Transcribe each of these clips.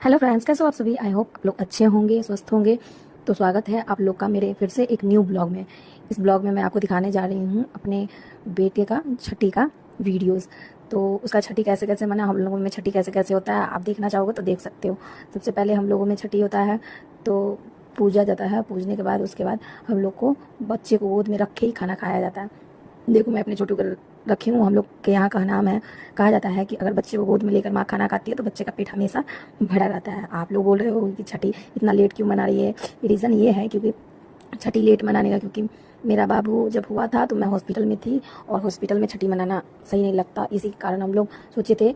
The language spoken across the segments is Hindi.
हेलो फ्रेंड्स, कैसे हो आप सभी। आई होप आप लोग अच्छे होंगे, स्वस्थ होंगे। तो स्वागत है आप लोग का मेरे फिर से एक न्यू ब्लॉग में। इस ब्लॉग में मैं आपको दिखाने जा रही हूँ अपने बेटे का छठी का वीडियोस। तो उसका छठी कैसे कैसे मना, हम लोगों में छठी कैसे कैसे होता है, आप देखना चाहोगे तो देख सकते हो। सबसे पहले हम लोगों में छठी होता है तो पूजा जाता है। पूजने के बाद उसके बाद हम लोग को बच्चे को गोद में रख के ही खाना खाया जाता है। देखो मैं अपने छोटू को रखी हूँ। हम लोग के यहाँ का नाम है, कहा जाता है कि अगर बच्चे को गोद में लेकर माँ खाना खाती है तो बच्चे का पेट हमेशा भरा रहता है। आप लोग बोल रहे हो कि छठी इतना लेट क्यों मना रही है। रीज़न ये है क्योंकि छठी लेट मनाने का, क्योंकि मेरा बाबू जब हुआ था तो मैं हॉस्पिटल में थी और हॉस्पिटल में छठी मनाना सही नहीं लगता। इसी कारण हम लोग सोचे थे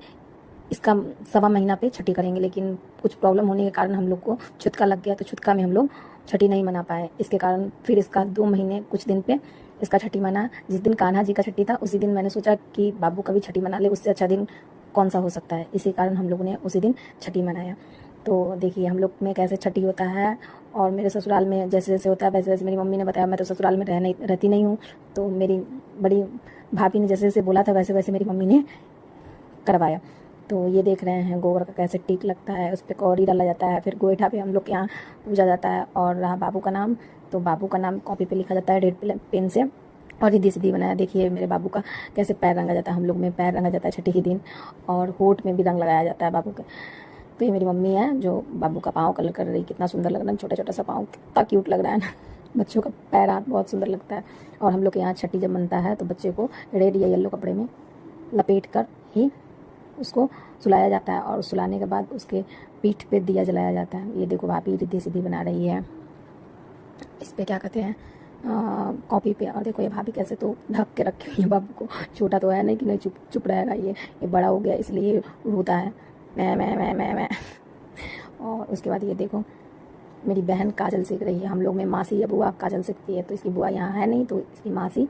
इसका 1.25 महीना पे छठी करेंगे, लेकिन कुछ प्रॉब्लम होने के कारण हम लोग को छुतका लग गया तो छुतका में हम लोग छठी नहीं मना पाए। इसके कारण फिर इसका 2 महीने कुछ दिन पे इसका छठी मना। जिस दिन कान्हा जी का छठी था उसी दिन मैंने सोचा कि बाबू का भी छठी मना ले, उससे अच्छा दिन कौन सा हो सकता है। इसी कारण हम लोगों ने उसी दिन छठी मनाया। तो देखिए हम लोग में कैसे छठी होता है। और मेरे ससुराल में जैसे जैसे होता है वैसे वैसे मेरी मम्मी ने बताया। मैं तो ससुराल में रहती नहीं हूँ, तो मेरी बड़ी भाभी ने जैसे जैसे बोला था वैसे वैसे मेरी मम्मी ने करवाया। तो ये देख रहे हैं गोबर का कैसे टीक लगता है, उस पर कौड़ी डाला जाता है, फिर गोईठा पे हम लोग के यहाँ पूजा जाता है। और रहा बाबू का नाम, तो बाबू का नाम कॉपी पे लिखा जाता है रेड पेन से और रिद्धि सिद्धि बनाया। देखिए मेरे बाबू का कैसे पैर रंगा जाता है। हम लोग में पैर रंगा जाता है छठी के दिन, और होठ में भी रंग लगाया जाता है बाबू के। तो ये मेरी मम्मी है जो बाबू का पाँव कलर कर रही। कितना सुंदर लग रहा है, छोटा छोटा सा पाँव, कितना क्यूट लग रहा है ना। बच्चों का पैर हाथ बहुत सुंदर लगता है। और हम लोग के यहाँ छठी जब बनता है तो बच्चे को रेड या येलो कपड़े में लपेट कर ही उसको सुलाया जाता है। और सुलाने के बाद उसके पीठ पे दिया जलाया जाता है। ये देखो भाभी रिद्धि सिद्धि बना रही है, इस पे क्या कहते हैं कॉपी पे। और देखो ये भाभी कैसे तो ढक के रखी हुई है बाबू को। छोटा तो है नहीं कि नहीं चुप चुप रहेगा, ये बड़ा हो गया इसलिए रोता है, मैं। और उसके बाद ये देखो मेरी बहन काजल सीख रही है। हम लोग में मासी या बुआ काजल सीखती है, तो इसकी बुआ यहाँ है नहीं तो इसकी मासी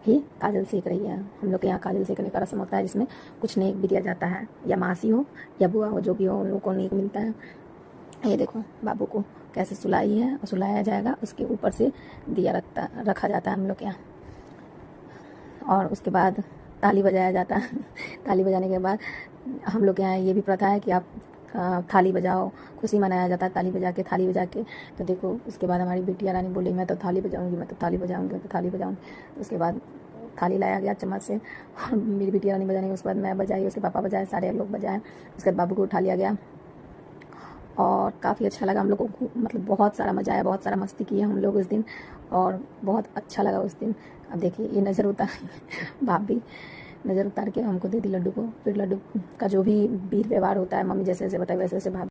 ही काजल सीख रही है। हम लोग के यहाँ काजल सीखने का रस्म होता है जिसमें कुछ नेक भी दिया जाता है, या मासी हो या बुआ हो, जो भी हो उन लोगों को नेक मिलता है। ये देखो बाबू को कैसे सुलाई है और सुलाया जाएगा, उसके ऊपर से दिया रखा जाता है हम लोग के यहाँ। और उसके बाद ताली बजाया जाता है। ताली बजाने के बाद हम लोग के यहाँ ये भी प्रथा है कि आप थाली बजाओ, खुशी मनाया जाता है ताली बजा के, थाली बजा के। तो देखो उसके बाद हमारी बिटिया रानी बोली मैं तो थाली बजाऊंगी, मैं तो थाली बजाऊंगी, मैं तो थाली बजाऊंगी। तो उसके बाद थाली लाया गया चम्मच से और मेरी बिटिया रानी बजाने के उसके बाद मैं बजाई, उसके पापा बजाए, सारे लोग बजाए। उसके बाद बाबू को उठा लिया गया और काफ़ी अच्छा लगा हम लोगों को। मतलब बहुत सारा मज़ा आया, बहुत सारा मस्ती किए हम लोग उस दिन और बहुत अच्छा लगा उस दिन। अब देखिए ये नज़र उतार भाभी नज़र उतार के हमको दे दी लड्डू को। फिर लड्डू का जो भी वीर व्यवहार होता है मम्मी जैसे जैसे बताए वैसे वैसे भाभी